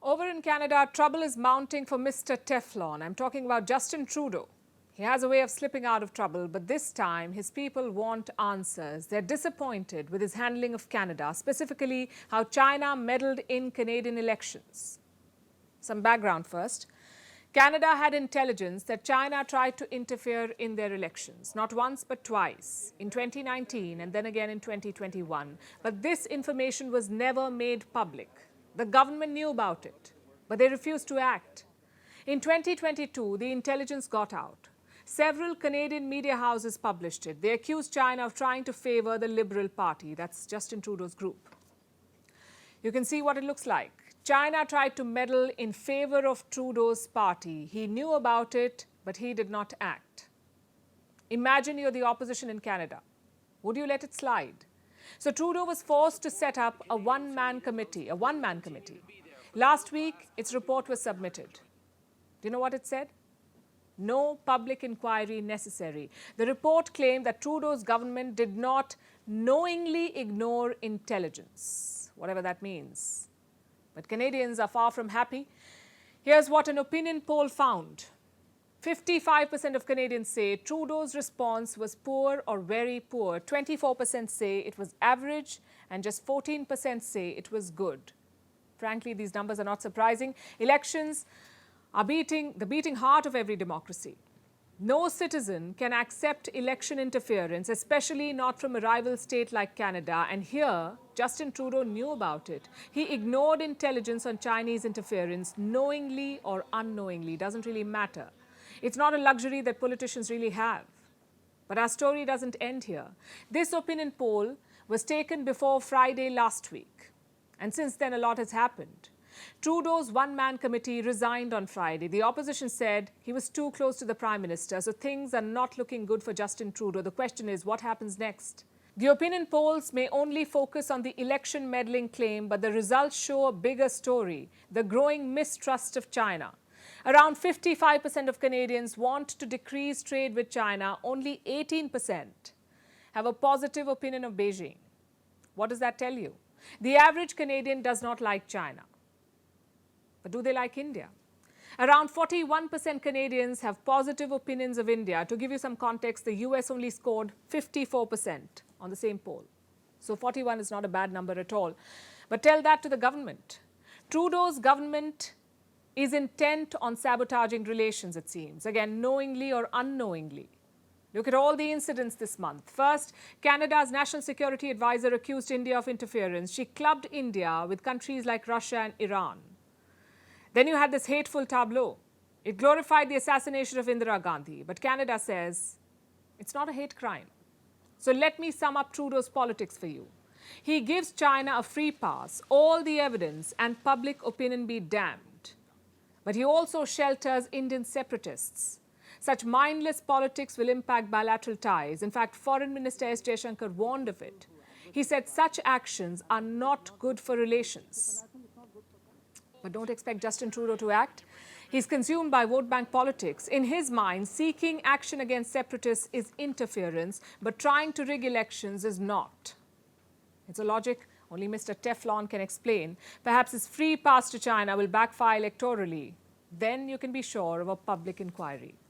Over in Canada, trouble is mounting for Mr. Teflon. I'm talking about Justin Trudeau. He has a way of slipping out of trouble, but this time his people want answers. They're disappointed with his handling of Canada, specifically how China meddled in Canadian elections. Some background first. Canada had intelligence that China tried to interfere in their elections, not once but twice, in 2019 and then again in 2021. But this information was never made public. The government knew about it, but they refused to act. In 2022, the intelligence got out. Several Canadian media houses published it. They accused China of trying to favor the Liberal Party. That's Justin Trudeau's group. You can see what it looks like. China tried to meddle in favor of Trudeau's party. He knew about it, but he did not act. Imagine you're the opposition in Canada. Would you let it slide? So Trudeau was forced to set up a one-man committee. Last week, its report was submitted. Do you know what it said? No public inquiry necessary. The report claimed that Trudeau's government did not knowingly ignore intelligence, whatever that means. But Canadians are far from happy. Here's what an opinion poll found. 55% of Canadians say Trudeau's response was poor or very poor. 24% say it was average, and just 14% say it was good. Frankly, these numbers are not surprising. Elections are the beating heart of every democracy. No citizen can accept election interference, especially not from a rival state like Canada. And here, Justin Trudeau knew about it. He ignored intelligence on Chinese interference, knowingly or unknowingly. Doesn't really matter. It's not a luxury that politicians really have. But our story doesn't end here. This opinion poll was taken before Friday last week. And since then, a lot has happened. Trudeau's one-man committee resigned on Friday. The opposition said he was too close to the Prime Minister, so things are not looking good for Justin Trudeau. The question is, what happens next? The opinion polls may only focus on the election meddling claim, but the results show a bigger story, the growing mistrust of China. Around 55% of Canadians want to decrease trade with China. Only 18% have a positive opinion of Beijing. What does that tell you? The average Canadian does not like China. But do they like India? Around 41% Canadians have positive opinions of India. To give you some context, the US only scored 54% on the same poll. So 41 is not a bad number at all. But tell that to the government. Trudeau's government is intent on sabotaging relations, it seems. Again, knowingly or unknowingly. Look at all the incidents this month. First, Canada's National Security Advisor accused India of interference. She clubbed India with countries like Russia and Iran. Then you had this hateful tableau. It glorified the assassination of Indira Gandhi. But Canada says it's not a hate crime. So let me sum up Trudeau's politics for you. He gives China a free pass, all the evidence, and public opinion be damned. But he also shelters Indian separatists. Such mindless politics will impact bilateral ties. In fact, Foreign Minister S. Jaishankar warned of it. He said such actions are not good for relations. But don't expect Justin Trudeau to act. He's consumed by vote bank politics. In his mind, seeking action against separatists is interference, but trying to rig elections is not. It's a logic only Mr. Teflon can explain. Perhaps his free pass to China will backfire electorally. Then you can be sure of a public inquiry.